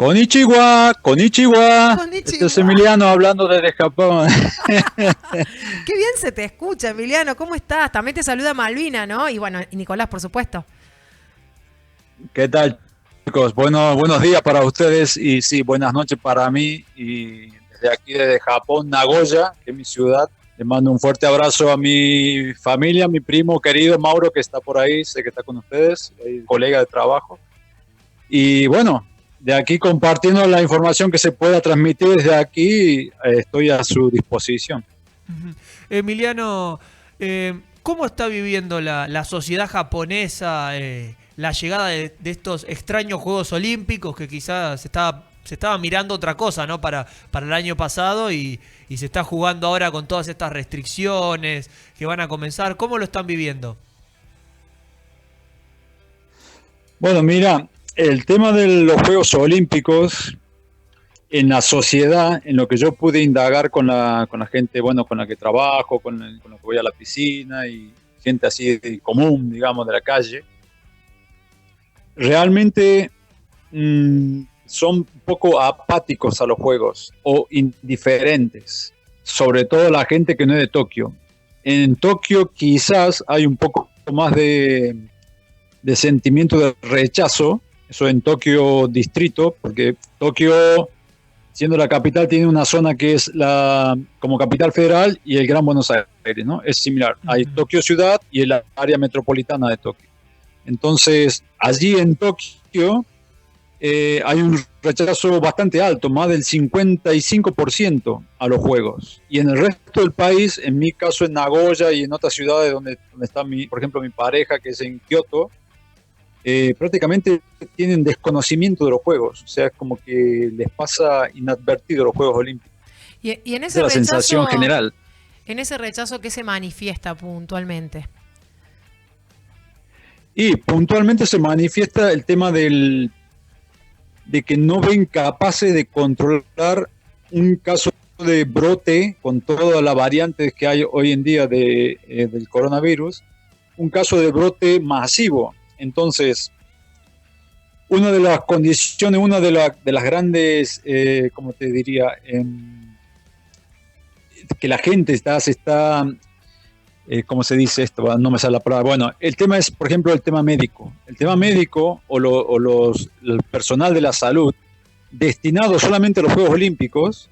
Konnichiwa, konnichiwa. Este es Konnichiwa. Emiliano hablando desde Japón. Qué bien se te escucha, Emiliano. ¿Cómo estás? También te saluda Malvina, ¿no? Y bueno, y Nicolás, por supuesto. ¿Qué tal, chicos? Bueno, buenos días para ustedes y sí, buenas noches para mí. Y desde aquí, desde Japón, Nagoya, que es mi ciudad, le mando un fuerte abrazo a mi familia, a mi primo querido Mauro, que está por ahí, sé que está con ustedes, colega de trabajo. Y bueno, de aquí compartiendo la información que se pueda transmitir desde aquí, estoy a su disposición. Emiliano, ¿cómo está viviendo la sociedad japonesa la llegada de estos extraños Juegos Olímpicos que quizás se estaba mirando otra cosa, ¿no? Para el año pasado y se está jugando ahora con todas estas restricciones que van a comenzar? ¿Cómo lo están viviendo? Bueno, mira, el tema de los Juegos Olímpicos en la sociedad, en lo que yo pude indagar con la gente, bueno, con la que trabajo, con la que voy a la piscina y gente así común, digamos, de la calle, realmente son un poco apáticos a los juegos o indiferentes, sobre todo la gente que no es de Tokio. En Tokio quizás hay un poco más de sentimiento de rechazo, eso en Tokio distrito, porque Tokio, siendo la capital, tiene una zona que es como capital federal y el Gran Buenos Aires, ¿no? Es similar. Hay Tokio ciudad y el área metropolitana de Tokio. Entonces, allí en Tokio hay un rechazo bastante alto, más del 55% a los juegos. Y en el resto del país, en mi caso en Nagoya y en otras ciudades donde está, por ejemplo, mi pareja, que es en Kioto, prácticamente tienen desconocimiento de los juegos. O sea, es como que les pasa inadvertido los Juegos Olímpicos. Y en Esa ese es la sensación rechazo, general. ¿qué se manifiesta puntualmente? Y puntualmente se manifiesta el tema de que no ven capaces de controlar un caso de brote con todas las variantes que hay hoy en día del coronavirus, un caso de brote masivo. Entonces, una de las condiciones, una de las grandes, ¿cómo te diría? Que la gente se está ¿cómo se dice esto? No me sale la palabra. Bueno, el tema es, por ejemplo, el tema médico. El tema médico el personal de la salud destinado solamente a los Juegos Olímpicos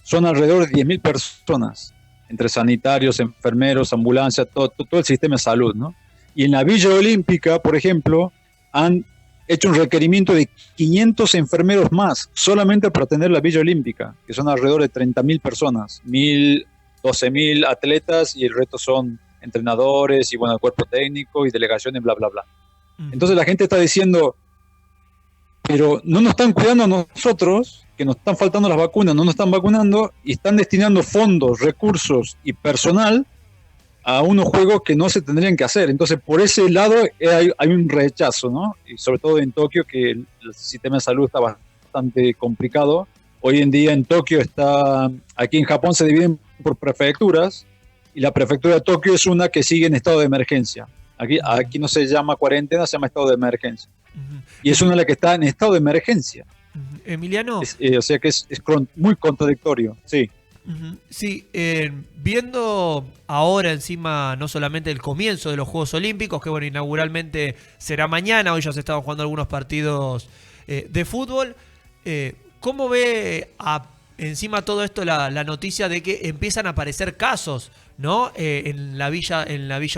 son alrededor de 10.000 personas, entre sanitarios, enfermeros, ambulancias, todo el sistema de salud, ¿no? Y en la Villa Olímpica, por ejemplo, han hecho un requerimiento de 500 enfermeros más, solamente para atender la Villa Olímpica, que son alrededor de 30.000 personas, 12.000 atletas y el resto son entrenadores y bueno, el cuerpo técnico y delegaciones, bla, bla, bla. Entonces la gente está diciendo, pero no nos están cuidando a nosotros, que nos están faltando las vacunas, no nos están vacunando y están destinando fondos, recursos y personal a unos juegos que no se tendrían que hacer. Entonces, por ese lado hay un rechazo, ¿no? Y sobre todo en Tokio, que el sistema de salud está bastante complicado. Hoy en día en Tokio aquí en Japón se dividen por prefecturas y la prefectura de Tokio es una que sigue en estado de emergencia. Aquí no se llama cuarentena, se llama estado de emergencia. Y es una de las que está en estado de emergencia. Emiliano. O sea que es muy contradictorio, sí. Sí, viendo ahora encima no solamente el comienzo de los Juegos Olímpicos, que bueno, inauguralmente será mañana, hoy ya se estaban jugando algunos partidos de fútbol, ¿cómo ve encima todo esto la noticia de que empiezan a aparecer casos, ¿no? En la Villa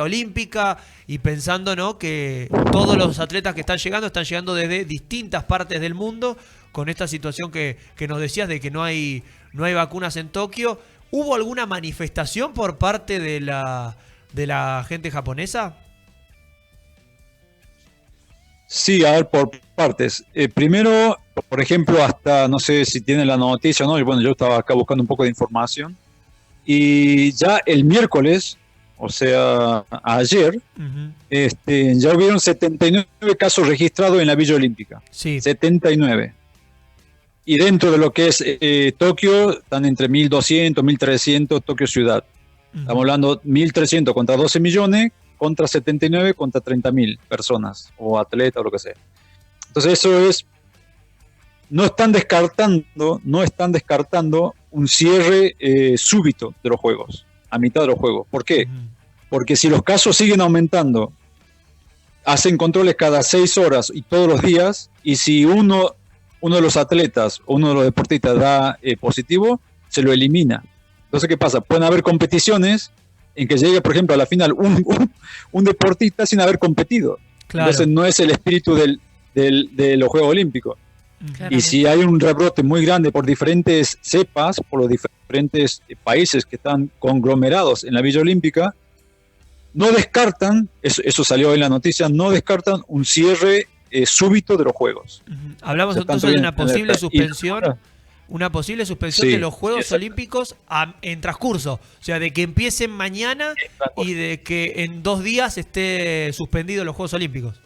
Olímpica y pensando, ¿no? Que todos los atletas que están llegando desde distintas partes del mundo con esta situación que nos decías de que no hay vacunas en Tokio. ¿Hubo alguna manifestación por parte de la gente japonesa? Sí, a ver, por partes. Primero, por ejemplo, hasta, no sé si tienen la noticia, ¿no? Y bueno, yo estaba acá buscando un poco de información. Y ya el miércoles, o sea, ayer, ya hubieron 79 casos registrados en la Villa Olímpica. Sí. 79. Y dentro de lo que es Tokio, están entre 1.200, 1.300, Tokio ciudad. Estamos hablando 1.300 contra 12 millones, contra 79, contra 30.000 personas, o atletas, o lo que sea. Entonces eso es no están descartando un cierre súbito de los juegos, a mitad de los juegos. ¿Por qué? Porque si los casos siguen aumentando, hacen controles cada 6 horas y todos los días, y si uno de los atletas o uno de los deportistas da positivo, se lo elimina. Entonces, ¿qué pasa? Pueden haber competiciones en que llegue, por ejemplo, a la final un deportista sin haber competido. Claro. Entonces no es el espíritu de los Juegos Olímpicos. Claramente. Y si hay un rebrote muy grande por diferentes cepas, por los diferentes países que están conglomerados en la Villa Olímpica, no descartan, eso salió en la noticia, no descartan un cierre súbito de los Juegos. Hablamos entonces de una posible suspensión. Una posible suspensión de los Juegos Olímpicos en transcurso. O sea, de que empiecen mañana y de que en 2 días esté suspendido los Juegos Olímpicos.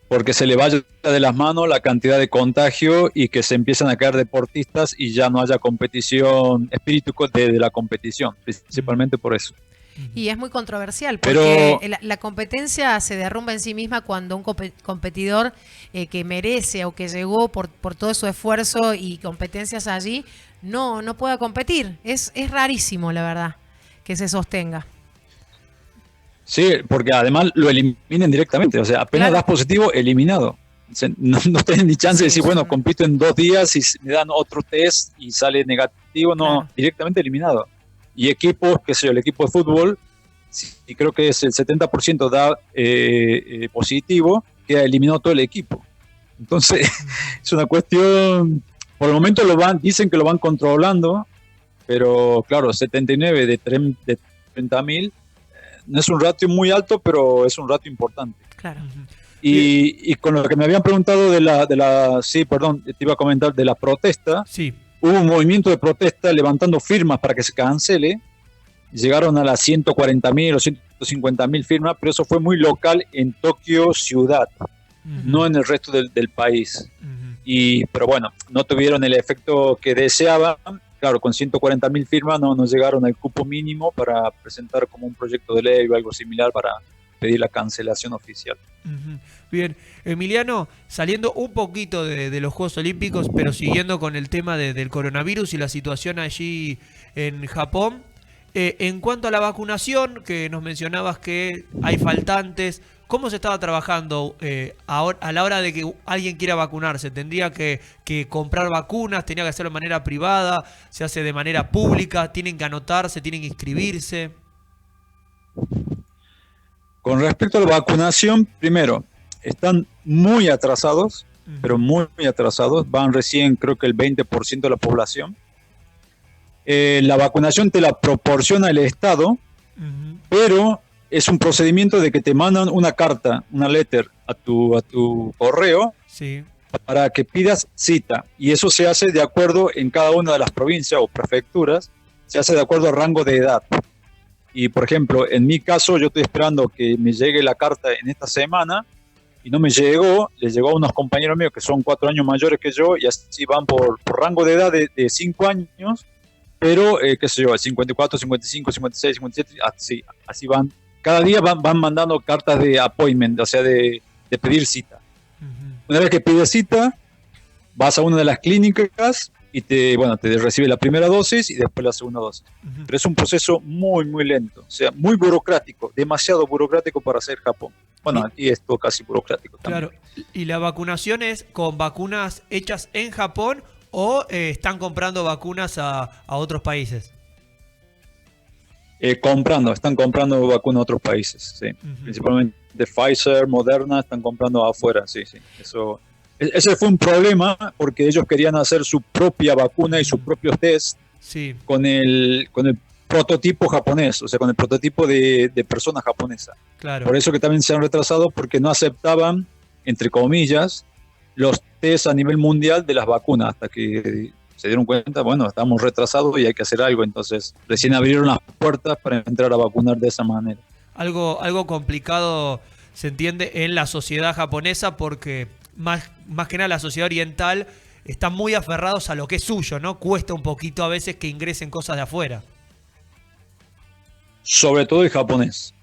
Porque se le vaya de las manos la cantidad de contagio y que se empiezan a caer deportistas y ya no haya competición, espíritu de la competición, principalmente por eso. Y es muy controversial porque la competencia se derrumba en sí misma cuando un competidor que merece o que llegó por todo su esfuerzo y competencias allí no pueda competir. Es rarísimo, la verdad, que se sostenga. Sí, porque además lo eliminen directamente. O sea, apenas das positivo, eliminado. No tienen ni chance de decir, bueno, compito en 2 días y me dan otro test y sale negativo. No, directamente eliminado. Y equipos, qué sé yo, el equipo de fútbol, y creo que es el 70% da positivo, queda eliminado todo el equipo. Entonces, es una cuestión, por el momento dicen que lo van controlando, pero claro, 79 de 30.000, no es un ratio muy alto, pero es un ratio importante. Claro. Y con lo que me habían preguntado de la te iba a comentar de la protesta. Sí. Hubo un movimiento de protesta levantando firmas para que se cancele. Llegaron a las 140.000 o 150.000 firmas, pero eso fue muy local en Tokio ciudad, no en el resto del país. Pero bueno, no tuvieron el efecto que deseaban. Claro, con 140.000 firmas no llegaron al cupo mínimo para presentar como un proyecto de ley o algo similar para pedir la cancelación oficial. Bien, Emiliano, saliendo un poquito de los Juegos Olímpicos, pero siguiendo con el tema del coronavirus y la situación allí en Japón, en cuanto a la vacunación, que nos mencionabas que hay faltantes, ¿cómo se estaba trabajando ahora, a la hora de que alguien quiera vacunarse? ¿Tendría que comprar vacunas? ¿Tenía que hacerlo de manera privada? ¿Se hace de manera pública? ¿Tienen que anotarse? ¿Tienen que inscribirse? Con respecto a la vacunación, primero, están muy atrasados, pero muy atrasados. Van recién, creo que el 20% de la población. La vacunación te la proporciona el Estado, pero es un procedimiento de que te mandan una carta, una letter a tu correo para que pidas cita. Y eso se hace de acuerdo en cada una de las provincias o prefecturas, se hace de acuerdo al rango de edad. Y, por ejemplo, en mi caso, yo estoy esperando que me llegue la carta en esta semana y no me llegó. Le llegó a unos compañeros míos que son 4 años mayores que yo y así van por rango de edad de 5 años, pero, qué sé yo, 54, 55, 56, 57, así van. Cada día van mandando cartas de appointment, o sea, de pedir cita. Una vez que pides cita, vas a una de las clínicas y te recibe la primera dosis y después la segunda dosis. Pero es un proceso muy, muy lento, o sea, muy burocrático, demasiado burocrático para hacer Japón. Bueno, aquí es todo casi burocrático también. Claro, ¿y la vacunación es con vacunas hechas en Japón o están comprando vacunas a otros países? Están comprando vacunas a otros países, sí. Principalmente de Pfizer, Moderna, están comprando afuera, sí. Ese fue un problema porque ellos querían hacer su propia vacuna y sus propios test con el prototipo japonés, o sea, con el prototipo de persona japonesa. Claro. Por eso que también se han retrasado, porque no aceptaban, entre comillas, los test a nivel mundial de las vacunas, hasta que se dieron cuenta, bueno, estamos retrasados y hay que hacer algo. Entonces, recién abrieron las puertas para entrar a vacunar de esa manera. Algo complicado, se entiende, en la sociedad japonesa porque más que nada la sociedad oriental están muy aferrados a lo que es suyo, ¿no? Cuesta un poquito a veces que ingresen cosas de afuera. Sobre todo el japonés.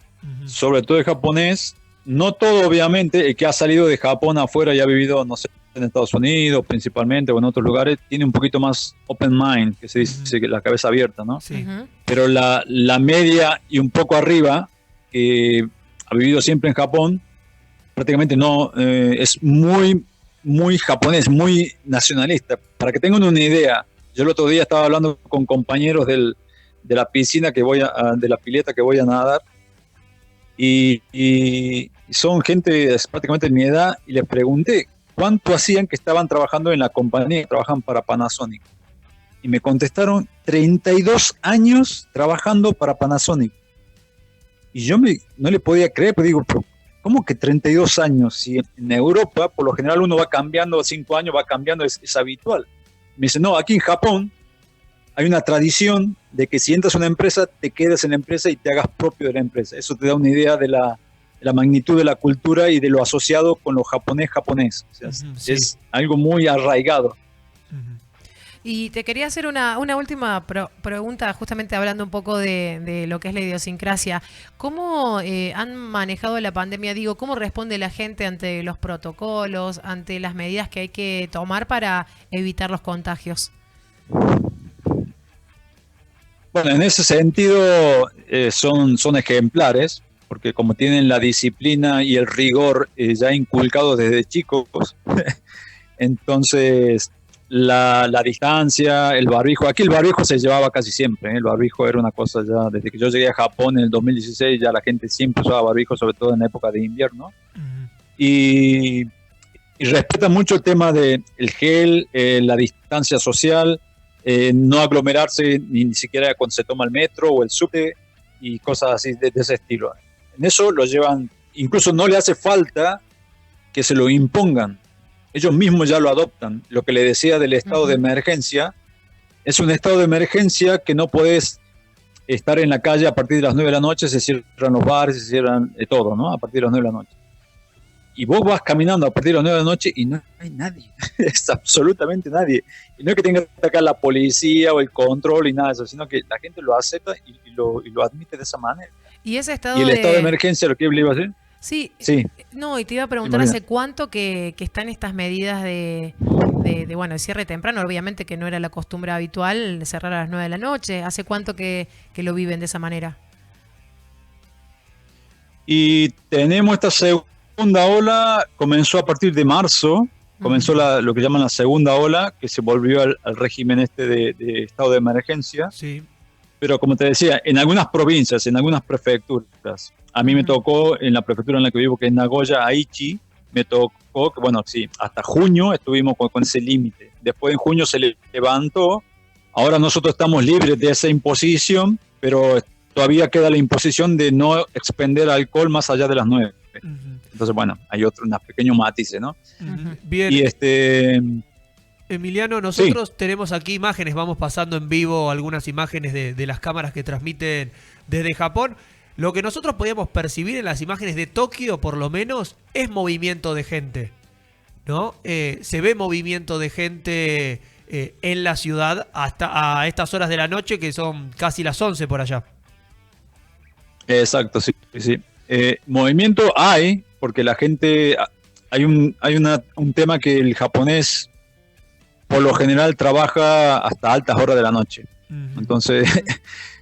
Sobre todo el japonés. No todo, obviamente, el que ha salido de Japón afuera y ha vivido, no sé, en Estados Unidos principalmente o en otros lugares, tiene un poquito más open mind, que se dice que la cabeza abierta, ¿no? Sí. Pero la media y un poco arriba, que ha vivido siempre en Japón, prácticamente no, es muy, muy japonés, muy nacionalista. Para que tengan una idea, yo el otro día estaba hablando con compañeros de la piscina de la pileta que voy a nadar, y son gente prácticamente de mi edad, y les pregunté cuánto hacían que estaban trabajando en la compañía que trabajan para Panasonic. Y me contestaron 32 años trabajando para Panasonic. Y yo no le podía creer, pero digo, ¿cómo que 32 años? Si en Europa, por lo general, uno va cambiando, 5 años va cambiando, es habitual. Me dice, no, aquí en Japón hay una tradición de que si entras a una empresa, te quedas en la empresa y te hagas propio de la empresa. Eso te da una idea de la magnitud de la cultura y de lo asociado con lo japonés. O sea, sí. Es algo muy arraigado. Y te quería hacer una última pregunta, justamente hablando un poco de lo que es la idiosincrasia. ¿Cómo han manejado la pandemia? Digo, ¿cómo responde la gente ante los protocolos, ante las medidas que hay que tomar para evitar los contagios? Bueno, en ese sentido son ejemplares, porque como tienen la disciplina y el rigor ya inculcados desde chicos, entonces la distancia, el barbijo, aquí el barbijo se llevaba casi siempre, ¿eh? El barbijo era una cosa ya, desde que yo llegué a Japón en el 2016, ya la gente siempre usaba barbijo, sobre todo en la época de invierno, y respeta mucho el tema del gel, la distancia social, no aglomerarse ni siquiera cuando se toma el metro o el subte y cosas así de ese estilo. En eso lo llevan, incluso no le hace falta que se lo impongan. Ellos mismos ya lo adoptan. Lo que le decía del estado de emergencia, es un estado de emergencia que no podés estar en la calle a partir de las 9 de la noche, se cierran los bares, se cierran todo, ¿no? A partir de las 9 de la noche. Y vos vas caminando a partir de las 9 de la noche y no hay nadie, es absolutamente nadie. Y no es que tenga que atacar la policía o el control y nada de eso, sino que la gente lo acepta y lo admite de esa manera. ¿Y ese estado el estado de emergencia, lo que le iba a decir? Sí. Sí. No, y te iba a preguntar, ¿hace cuánto que están estas medidas de cierre temprano? Obviamente que no era la costumbre habitual cerrar a las 9 de la noche. ¿Hace cuánto que lo viven de esa manera? Y tenemos esta segunda ola, comenzó a partir de marzo, comenzó lo que llaman la segunda ola, que se volvió al régimen de estado de emergencia. Sí. Pero como te decía, en algunas provincias, en algunas prefecturas, a mí me tocó en la prefectura en la que vivo, que es Nagoya, Aichi, me tocó que, bueno, sí, hasta junio estuvimos con ese límite. Después en junio se levantó, ahora nosotros estamos libres de esa imposición, pero todavía queda la imposición de no expender alcohol más allá de las 9. Entonces, bueno, hay unos pequeños matices, ¿no? Bien. Y Emiliano, nosotros tenemos aquí imágenes, vamos pasando en vivo algunas imágenes de las cámaras que transmiten desde Japón. Lo que nosotros podíamos percibir en las imágenes de Tokio, por lo menos, es movimiento de gente, ¿no? Se ve movimiento de gente en la ciudad hasta a estas horas de la noche, que son casi las 11 por allá. Exacto, sí. Movimiento hay, porque la gente... Hay un tema que el japonés por lo general trabaja hasta altas horas de la noche. Entonces,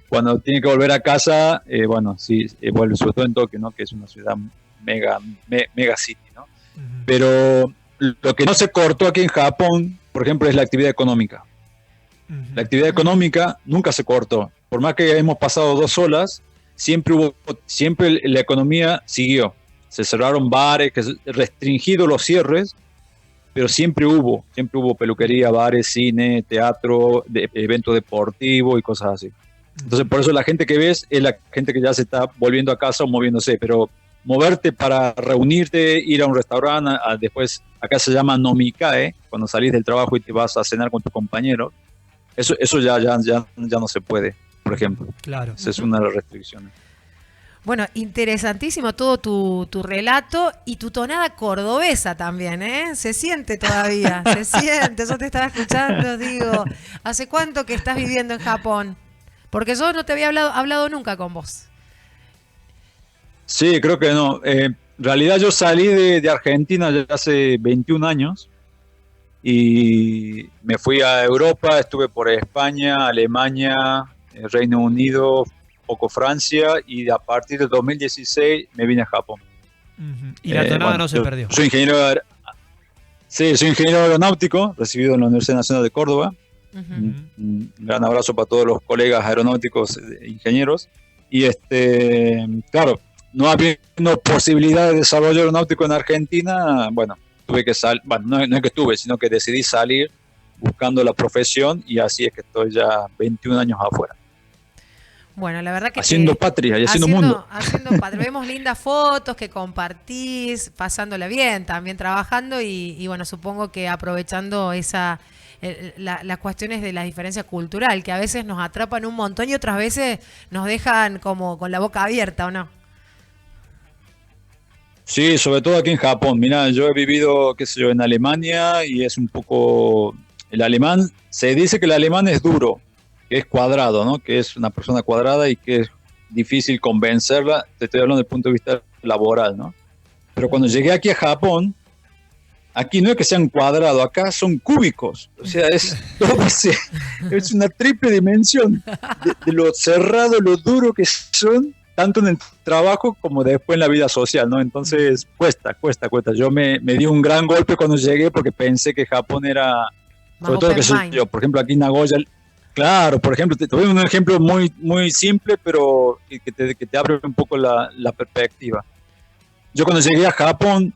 cuando tiene que volver a casa, bueno, sí, vuelve sobre todo en Tokio, ¿no? Que es una ciudad mega city, ¿no? Pero lo que no se cortó aquí en Japón, por ejemplo, es la actividad económica. La actividad económica nunca se cortó. Por más que hemos pasado 2 olas, siempre la economía siguió. Se cerraron bares, restringido los cierres, pero siempre hubo peluquería, bares, cine, teatro, eventos deportivos y cosas así. Entonces, por eso la gente que ves es la gente que ya se está volviendo a casa o moviéndose, pero moverte para reunirte, ir a un restaurante, después acá se llama nomikae, cuando salís del trabajo y te vas a cenar con tu compañero, eso ya no se puede, por ejemplo. Claro. Esa es una de las restricciones. Bueno, interesantísimo todo tu relato y tu tonada cordobesa también, ¿eh? Se siente todavía, se siente. Yo te estaba escuchando, digo, ¿hace cuánto que estás viviendo en Japón? Porque yo no te había hablado nunca con vos. Sí, creo que no. En realidad yo salí de Argentina ya hace 21 años y me fui a Europa, estuve por España, Alemania, Reino Unido, poco Francia, y a partir de 2016 me vine a Japón. Y la tonada no se perdió. Soy ingeniero, sí, soy ingeniero aeronáutico, recibido en la Universidad Nacional de Córdoba. Un gran abrazo para todos los colegas aeronáuticos e ingenieros. Y claro, no habiendo posibilidad de desarrollo aeronáutico en Argentina, bueno, tuve que salir, bueno, no es que estuve, sino que decidí salir buscando la profesión, y así es que estoy ya 21 años afuera. Bueno, la verdad que haciendo patria y haciendo mundo. Haciendo patria. Vemos lindas fotos que compartís, pasándola bien, también trabajando y bueno, supongo que aprovechando las cuestiones de la diferencia cultural, que a veces nos atrapan un montón y otras veces nos dejan como con la boca abierta, ¿o no? Sí, sobre todo aquí en Japón. Mirá, yo he vivido, qué sé yo, en Alemania, y es un poco... El alemán, se dice que el alemán es duro, que es cuadrado, ¿no? Que es una persona cuadrada y que es difícil convencerla. Te estoy hablando desde el punto de vista laboral, ¿no? Pero cuando llegué aquí a Japón, aquí no es que sean cuadrados, acá son cúbicos. O sea, es una triple dimensión de lo cerrado, lo duro que son, tanto en el trabajo como después en la vida social, ¿no? Entonces cuesta. Yo me di un gran golpe cuando llegué, porque pensé que Japón era, sobre todo que soy yo, por ejemplo, aquí en Nagoya, claro, por ejemplo, te doy un ejemplo muy, muy simple, pero que te abre un poco la perspectiva. Yo cuando llegué a Japón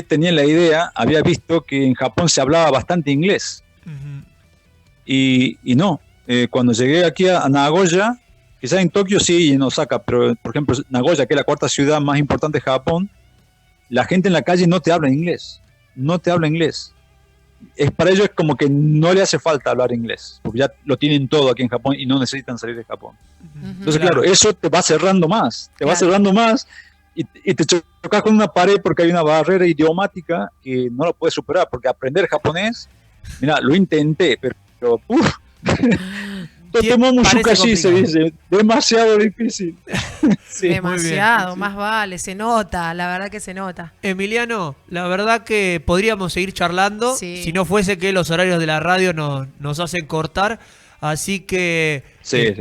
tenía la idea, había visto que en Japón se hablaba bastante inglés. Y no, cuando llegué aquí a Nagoya, quizás en Tokio sí y en Osaka, pero por ejemplo Nagoya, que es la cuarta ciudad más importante de Japón, la gente en la calle no te habla inglés. Para ellos es como que no le hace falta hablar inglés, porque ya lo tienen todo aquí en Japón y no necesitan salir de Japón. Entonces, claro, eso te va cerrando más, y te chocas con una pared porque hay una barrera idiomática que no lo puedes superar, porque aprender japonés, mira, lo intenté, pero Totomomushukashi se dice, demasiado difícil. Sí, demasiado, más vale, se nota, la verdad que se nota. Emiliano, la verdad que podríamos seguir charlando, si no fuese que los horarios de la radio nos hacen cortar, así que sí.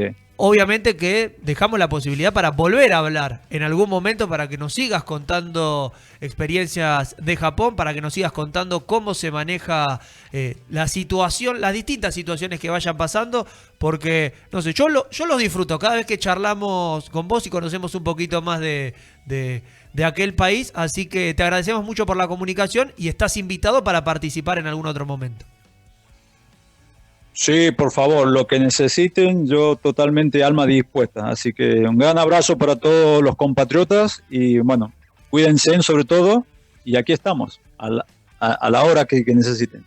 Obviamente que dejamos la posibilidad para volver a hablar en algún momento, para que nos sigas contando experiencias de Japón, para que nos sigas contando cómo se maneja la situación, las distintas situaciones que vayan pasando, porque, no sé, yo los disfruto cada vez que charlamos con vos y conocemos un poquito más de aquel país, así que te agradecemos mucho por la comunicación y estás invitado para participar en algún otro momento. Sí, por favor, lo que necesiten, yo totalmente alma dispuesta. Así que un gran abrazo para todos los compatriotas y bueno, cuídense sobre todo, y aquí estamos, a la hora que necesiten.